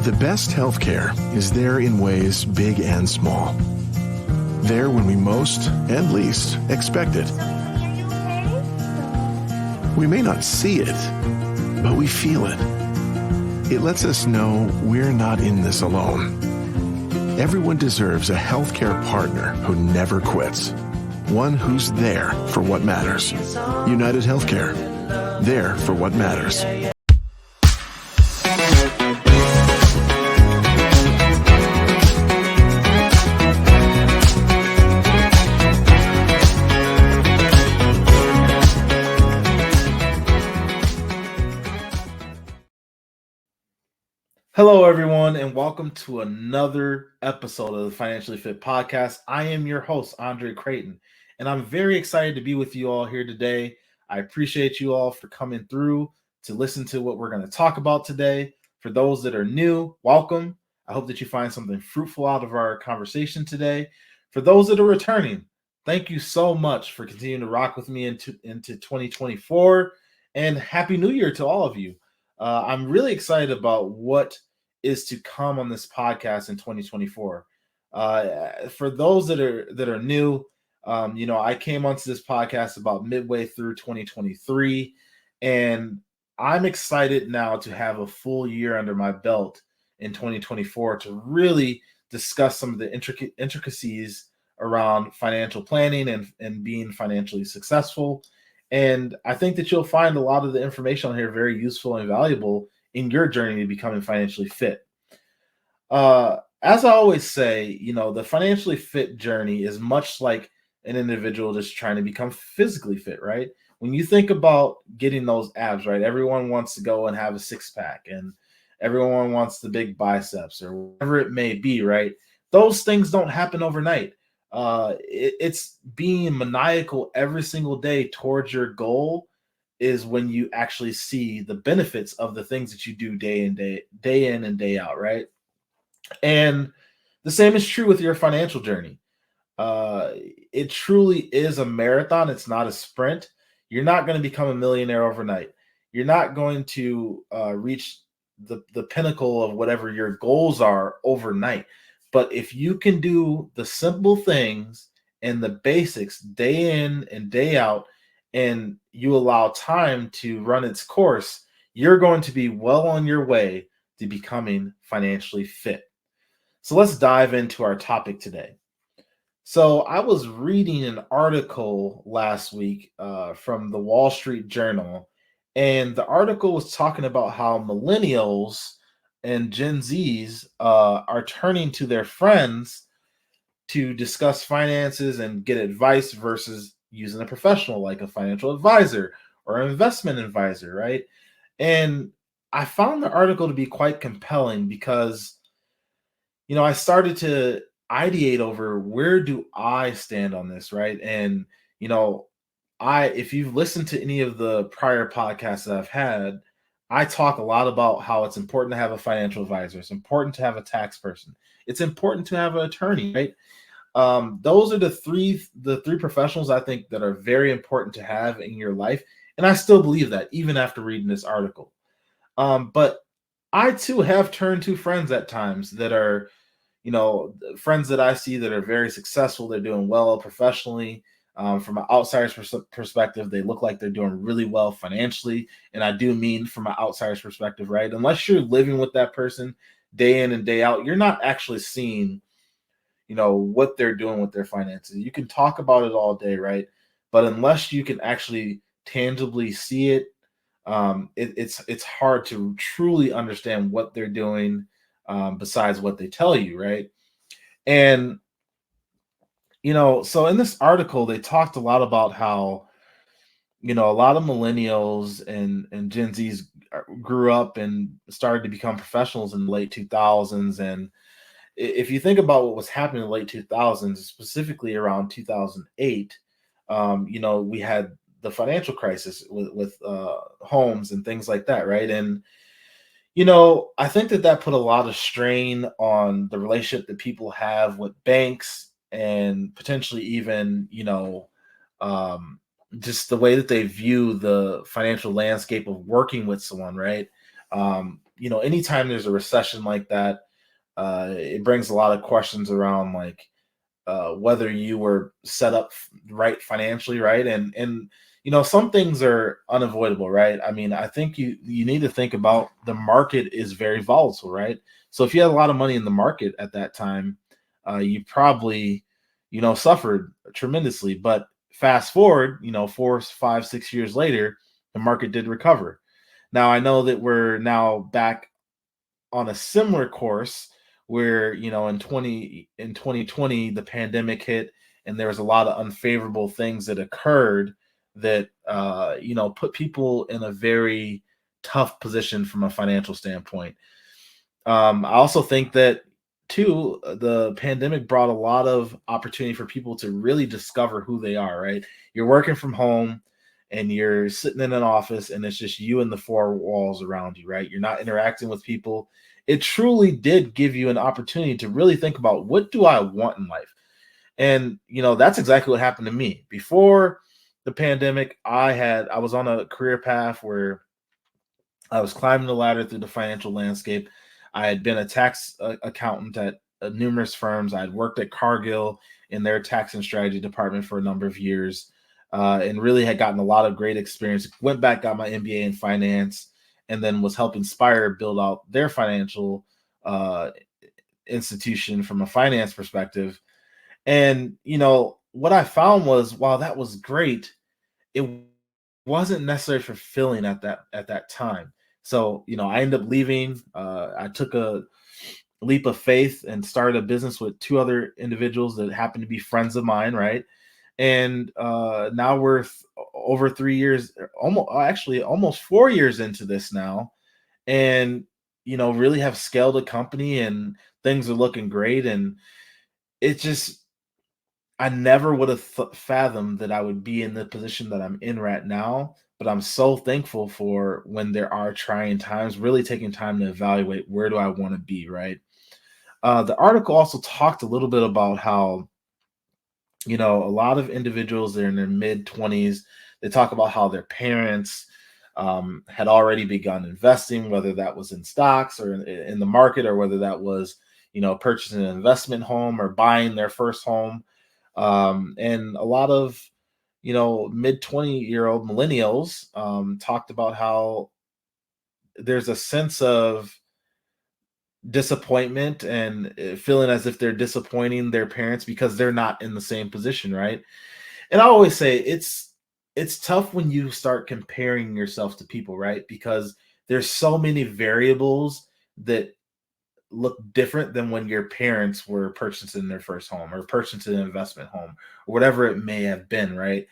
The best healthcare is there in ways big and small. There when we most and least expect it. We may not see it, but we feel it. It lets us know we're not in this alone. Everyone deserves a healthcare partner who never quits. One who's there for what matters. United Healthcare. There for what matters. Hello, everyone, and welcome to another episode of the Financially Fit Podcast. I am your host, Creighton, and I'm very excited to be with you all here today. I appreciate you all for coming through to listen to what we're going to talk about today. For those that are new, welcome. I hope that you find something fruitful out of our conversation today. For those that are returning, thank you so much for continuing to rock with me into 2024, and Happy New Year to all of you. I'm really excited about what is to come on this podcast in 2024. For those that are new, I came onto this podcast about midway through 2023, and I'm excited now to have a full year under my belt in 2024 to really discuss some of the intricacies around financial planning and being financially successful. And I think that you'll find a lot of the information on here very useful and valuable in your journey to becoming financially fit. As I always say, the financially fit journey is much like an individual just trying to become physically fit, right? When you think about getting those abs, right, everyone wants to go and have a six-pack, and everyone wants the big biceps or whatever it may be, right? Those things don't happen overnight. It's being maniacal every single day towards your goal is when you actually see the benefits of the things that you do day in and day out, right? And the same is true with your financial journey. It truly is a marathon. It's not a sprint. You're not going to become a millionaire overnight. You're not going to reach the pinnacle of whatever your goals are overnight. But if you can do the simple things and the basics day in and day out, and you allow time to run its course, you're going to be well on your way to becoming financially fit. So let's dive into our topic today. So I was reading an article last week from the Wall Street Journal, and the article was talking about how millennials and Gen Zs are turning to their friends to discuss finances and get advice versus using a professional like a financial advisor or an investment advisor, right? And I found the article to be quite compelling because, I started to ideate over where do I stand on this, right? And, if you've listened to any of the prior podcasts that I've had, I talk a lot about how it's important to have a financial advisor. It's important to have a tax person. It's important to have an attorney, right? Those are the three professionals I think that are very important to have in your life. And I still believe that even after reading this article. But I too have turned to friends at times that are, friends that I see that are very successful. They're doing well professionally. From an outsider's perspective, they look like they're doing really well financially. And I do mean from an outsider's perspective, right? Unless you're living with that person day in and day out, you're not actually seeing, what they're doing with their finances. You can talk about it all day, right? But unless you can actually tangibly see it, it's hard to truly understand what they're doing besides what they tell you, right? And so in this article, they talked a lot about how, a lot of millennials and Gen Zs grew up and started to become professionals in the late 2000s. And if you think about what was happening in the late 2000s, specifically around 2008, we had the financial crisis with homes and things like that, right? And I think that put a lot of strain on the relationship that people have with banks and potentially even, just the way that they view the financial landscape of working with someone, right? Anytime there's a recession like that, it brings a lot of questions around like whether you were set up right financially, right? And some things are unavoidable, right? I mean, I think you need to think about the market is very volatile, right? So if you had a lot of money in the market at that time, you probably suffered tremendously. But fast forward, 4, 5, 6 years later, the market did recover. Now I know that we're now back on a similar course where in 2020 the pandemic hit and there was a lot of unfavorable things that occurred that put people in a very tough position from a financial standpoint. I also think that too, the pandemic brought a lot of opportunity for people to really discover who they are, right? You're working from home and you're sitting in an office and it's just you and the four walls around you, right? You're not interacting with people. It truly did give you an opportunity to really think about, what do I want in life? And that's exactly what happened to me. Before the pandemic, I was on a career path where I was climbing the ladder through the financial landscape. I had been a tax accountant at numerous firms. I had worked at Cargill in their tax and strategy department for a number of years, and really had gotten a lot of great experience. Went back, got my MBA in finance, and then was helping Spire build out their financial uh, institution from a finance perspective. And what I found was, while that was great, it wasn't necessarily fulfilling at that time. So, I ended up leaving. I took a leap of faith and started a business with two other individuals that happened to be friends of mine, right? And now we're over 3 years, almost 4 years into this now, and really have scaled a company, and things are looking great. And it just I never would have fathomed that I would be in the position that I'm in right now, but I'm so thankful for when there are trying times, really taking time to evaluate, where do I want to be, right? The article also talked a little bit about how, a lot of individuals that are in their mid 20s, they talk about how their parents had already begun investing, whether that was in stocks or in the market, or whether that was, purchasing an investment home or buying their first home. And a lot of mid 20-year-old millennials talked about how there's a sense of disappointment and feeling as if they're disappointing their parents because they're not in the same position, right? And I always say it's tough when you start comparing yourself to people, right? Because there's so many variables that look different than when your parents were purchasing their first home or purchasing an investment home or whatever it may have been, right?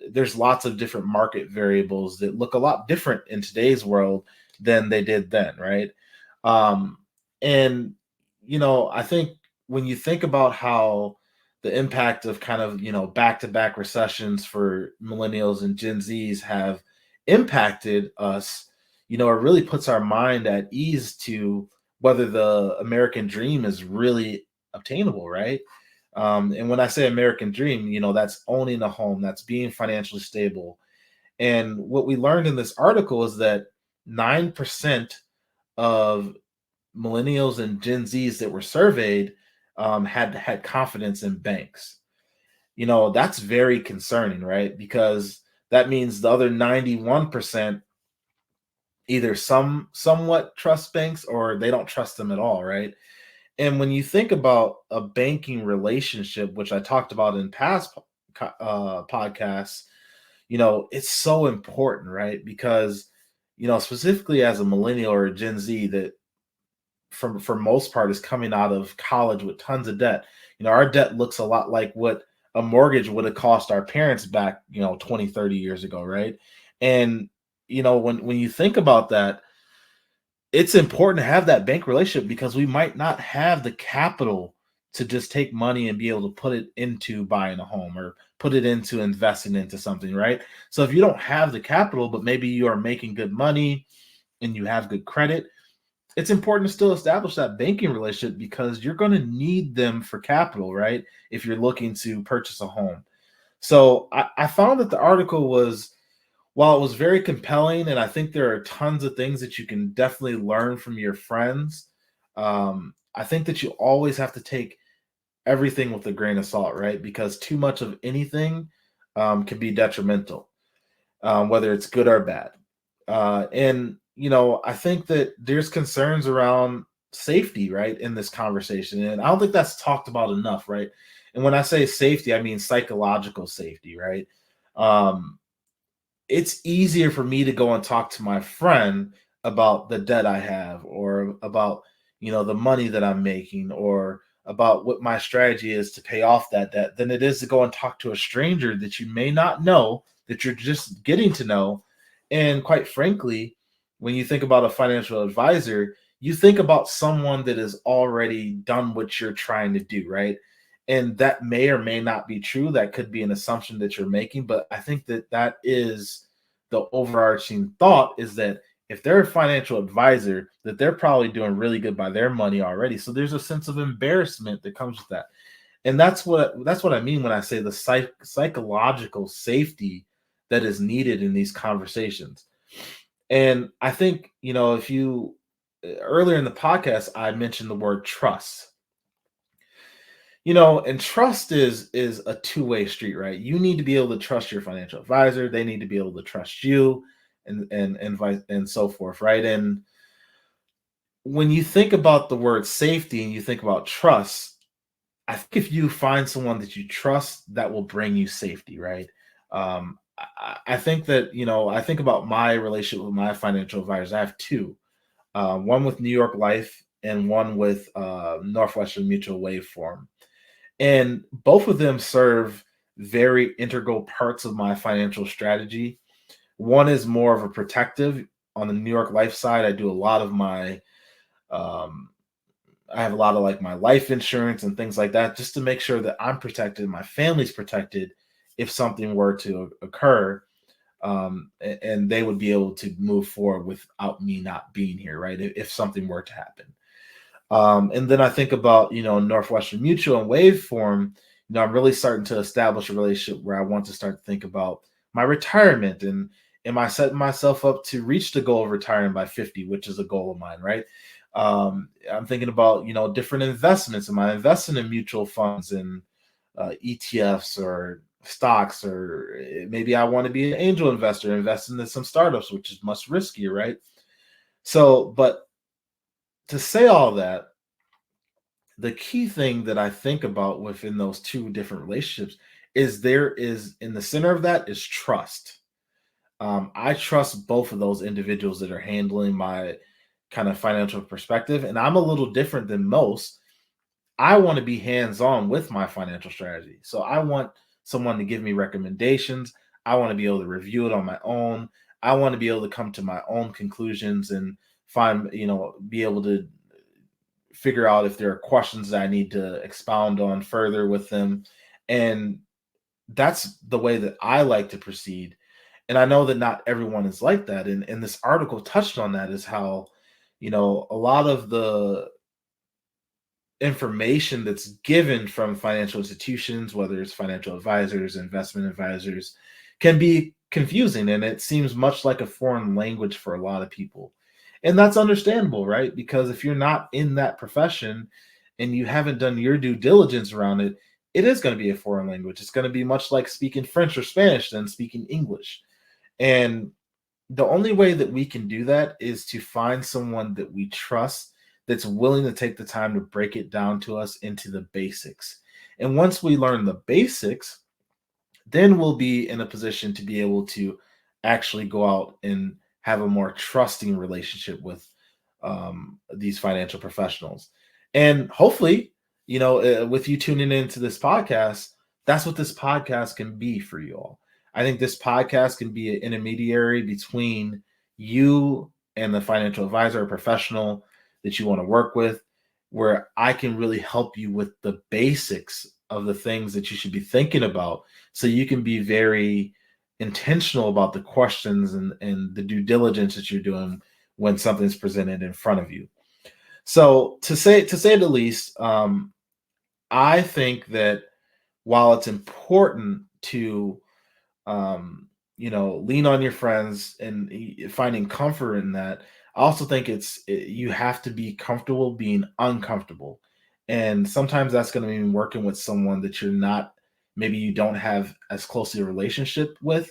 There's lots of different market variables that look a lot different in today's world than they did then, right? Um, and I think when you think about how the impact of kind of back-to-back recessions for millennials and Gen Zs have impacted us, it really puts our mind at ease to whether the American dream is really obtainable, right? And when I say American dream, that's owning a home, that's being financially stable. And what we learned in this article is that 9% of millennials and Gen Zs that were surveyed had confidence in banks. That's very concerning, right? Because that means the other 91% either somewhat trust banks or they don't trust them at all, right? And when you think about a banking relationship, which I talked about in past podcasts, it's so important, right? Because specifically as a millennial or a Gen Z that for most part is coming out of college with tons of debt. Our debt looks a lot like what a mortgage would have cost our parents back 20, 30 years ago, right? And when you think about that, it's important to have that bank relationship because we might not have the capital to just take money and be able to put it into buying a home or put it into investing into something, right? So if you don't have the capital, but maybe you are making good money and you have good credit, it's important to still establish that banking relationship because you're going to need them for capital, right? If you're looking to purchase a home. So I found that the article was while it was very compelling, and I think there are tons of things that you can definitely learn from your friends, I think that you always have to take everything with a grain of salt, right? Because too much of anything can be detrimental, whether it's good or bad. And I think that there's concerns around safety, right, in this conversation, and I don't think that's talked about enough, right? And when I say safety, I mean psychological safety, right? Um, it's easier for me to go and talk to my friend about the debt I have, or about the money that I'm making, or about what my strategy is to pay off that debt, than it is to go and talk to a stranger that you may not know, that you're just getting to know. And quite frankly, when you think about a financial advisor, you think about someone that has already done what you're trying to do, right? And that may or may not be true. That could be an assumption that you're making, but I think that that is the overarching thought, is that if they're a financial advisor, that they're probably doing really good by their money already. So there's a sense of embarrassment that comes with that. And that's what I mean when I say the psychological safety that is needed in these conversations. And I think, if you earlier in the podcast, I mentioned the word trust. And trust is a two-way street, right? You need to be able to trust your financial advisor, they need to be able to trust you, and vice and so forth, right? And when you think about the word safety and you think about trust, I think if you find someone that you trust, that will bring you safety, right? I think that, I think about my relationship with my financial advisors. I have two, one with New York Life and one with Northwestern Mutual Waveform. And both of them serve very integral parts of my financial strategy. One is more of a protective. On the New York Life side, I do a lot of my um, I have a lot of like my life insurance and things like that, just to make sure that I'm protected, my family's protected if something were to occur. And they would be able to move forward without me not being here, right? If something were to happen. And then I think about, Northwestern Mutual and Waveform. I'm really starting to establish a relationship where I want to start to think about my retirement, and am I setting myself up to reach the goal of retiring by 50, which is a goal of mine, right? I'm thinking about, different investments. Am I investing in mutual funds and ETFs or stocks, or maybe I want to be an angel investor, investing in some startups, which is much riskier, right? So, but to say all that, the key thing that I think about within those two different relationships is, there is, in the center of that, is trust. I trust both of those individuals that are handling my kind of financial perspective, and I'm a little different than most. I want to be hands on with my financial strategy. So I want someone to give me recommendations. I want to be able to review it on my own. I want to be able to come to my own conclusions and be able to figure out if there are questions that I need to expound on further with them. And that's the way that I like to proceed. And I know that not everyone is like that. And this article touched on that, is how, a lot of the information that's given from financial institutions, whether it's financial advisors, investment advisors, can be confusing. And it seems much like a foreign language for a lot of people. And that's understandable, right? Because if you're not in that profession and you haven't done your due diligence around it, it is going to be a foreign language. It's going to be much like speaking French or Spanish than speaking English. And the only way that we can do that is to find someone that we trust, that's willing to take the time to break it down to us into the basics. And once we learn the basics, then we'll be in a position to be able to actually go out and have a more trusting relationship with these financial professionals. And hopefully, with you tuning into this podcast, that's what this podcast can be for you all. I think this podcast can be an intermediary between you and the financial advisor or professional that you want to work with, where I can really help you with the basics of the things that you should be thinking about, so you can be very intentional about the questions and the due diligence that you're doing when something's presented in front of you. So to say the least, I think that while it's important to um, lean on your friends and finding comfort in that. I also think you have to be comfortable being uncomfortable. And sometimes that's going to mean working with someone that maybe you don't have as closely a relationship with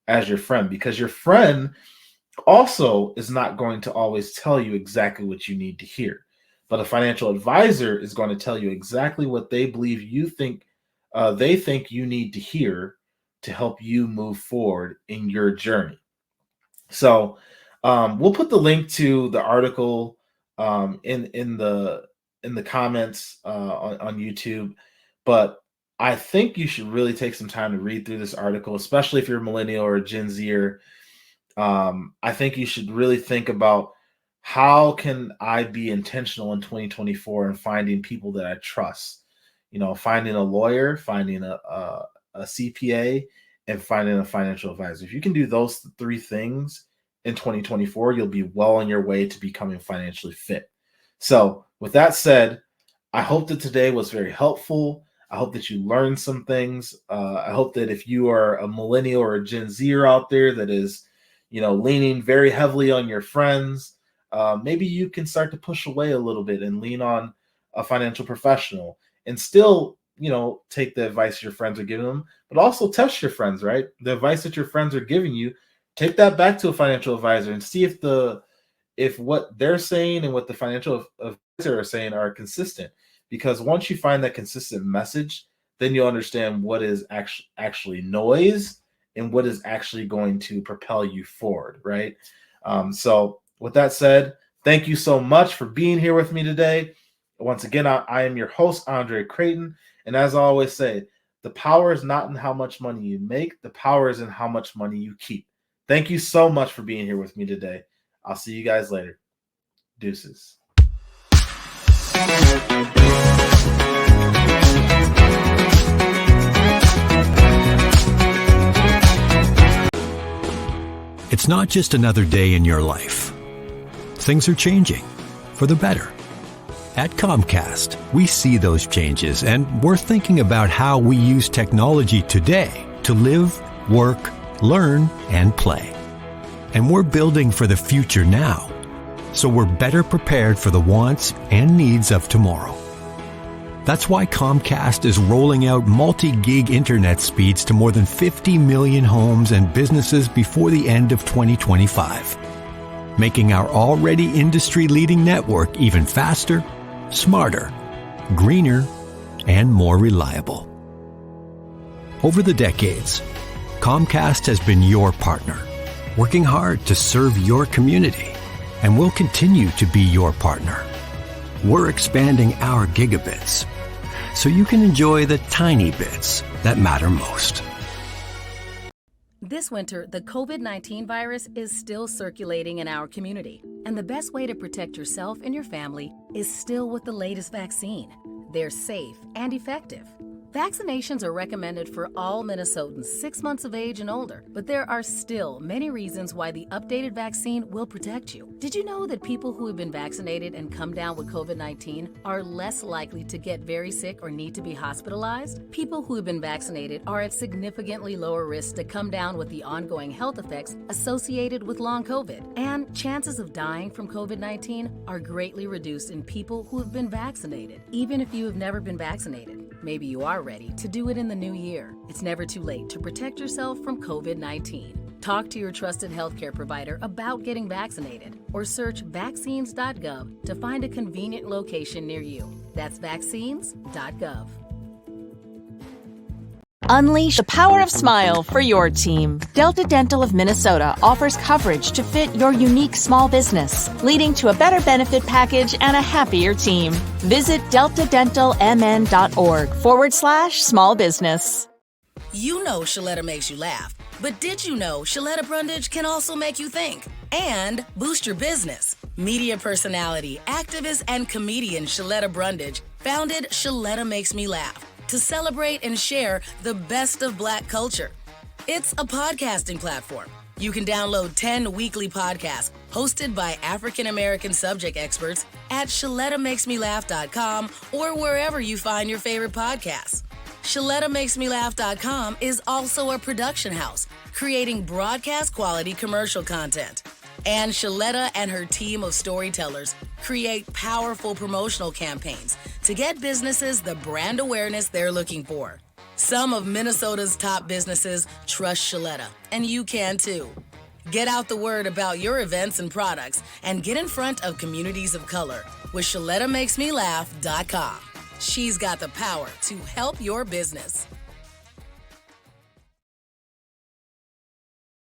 as your friend, because your friend also is not going to always tell you exactly what you need to hear. But a financial advisor is going to tell you exactly what they believe they think you need to hear to help you move forward in your journey. So we'll put the link to the article in the comments on YouTube. But I think you should really take some time to read through this article, especially if you're a millennial or a Gen Zer. I think you should really think about, how can I be intentional in 2024 and finding people that I trust? Finding a lawyer, finding a CPA, and finding a financial advisor. If you can do those three things in 2024, you'll be well on your way to becoming financially fit. So with that said, I hope that today was very helpful. I hope that you learned some things. I hope that if you are a millennial or a Gen Zer out there that is, leaning very heavily on your friends, maybe you can start to push away a little bit and lean on a financial professional, and still, take the advice your friends are giving them, but also test your friends, right? The advice that your friends are giving you, take that back to a financial advisor and see if what they're saying and what the financial advisor are saying are consistent. Because once you find that consistent message, then you'll understand what is actually noise and what is actually going to propel you forward, right? So with that said, thank you so much for being here with me today. Once again, I am your host, Andre Creighton. And as I always say, the power is not in how much money you make. The power is in how much money you keep. Thank you so much for being here with me today. I'll see you guys later. Deuces. It's not just another day in your life. Things are changing for the better. At Comcast, we see those changes, and we're thinking about how we use technology today to live, work, learn, and play. And we're building for the future now, so we're better prepared for the wants and needs of tomorrow. That's why Comcast is rolling out multi-gig internet speeds to more than 50 million homes and businesses before the end of 2025, making our already industry-leading network even faster, smarter, greener, and more reliable. Over the decades, Comcast has been your partner, working hard to serve your community, and will continue to be your partner. We're expanding our gigabits so you can enjoy the tiny bits that matter most. This winter, the COVID-19 virus is still circulating in our community, and the best way to protect yourself and your family is still with the latest vaccine. They're safe and effective. Vaccinations are recommended for all Minnesotans 6 months of age and older, but there are still many reasons why the updated vaccine will protect you. Did you know that people who have been vaccinated and come down with COVID-19 are less likely to get very sick or need to be hospitalized? People who have been vaccinated are at significantly lower risk to come down with the ongoing health effects associated with long COVID, and chances of dying from COVID-19 are greatly reduced in people who have been vaccinated. Even if you have never been vaccinated, maybe you are ready to do it in the new year. It's never too late to protect yourself from COVID-19. Talk to your trusted healthcare provider about getting vaccinated, or search vaccines.gov to find a convenient location near you. That's vaccines.gov. Unleash the power of smile for your team. Delta Dental of Minnesota offers coverage to fit your unique small business, leading to a better benefit package and a happier team. Visit deltadentalmn.org/small business. You know Shaletta makes you laugh, but did you know Shaletta Brundage can also make you think and boost your business? Media personality, activist, and comedian Shaletta Brundage founded Shaletta Makes Me Laugh to celebrate and share the best of Black culture. It's a podcasting platform. You can download 10 weekly podcasts hosted by African American subject experts at ShalettaMakesMeLaugh.com or wherever you find your favorite podcasts. ShalettaMakesMeLaugh.com is also a production house, creating broadcast quality commercial content. And Shaletta and her team of storytellers create powerful promotional campaigns to get businesses the brand awareness they're looking for. Some of Minnesota's top businesses trust Shaletta, and you can too. Get out the word about your events and products and get in front of communities of color with ShalettaMakesMeLaugh.com. She's got the power to help your business.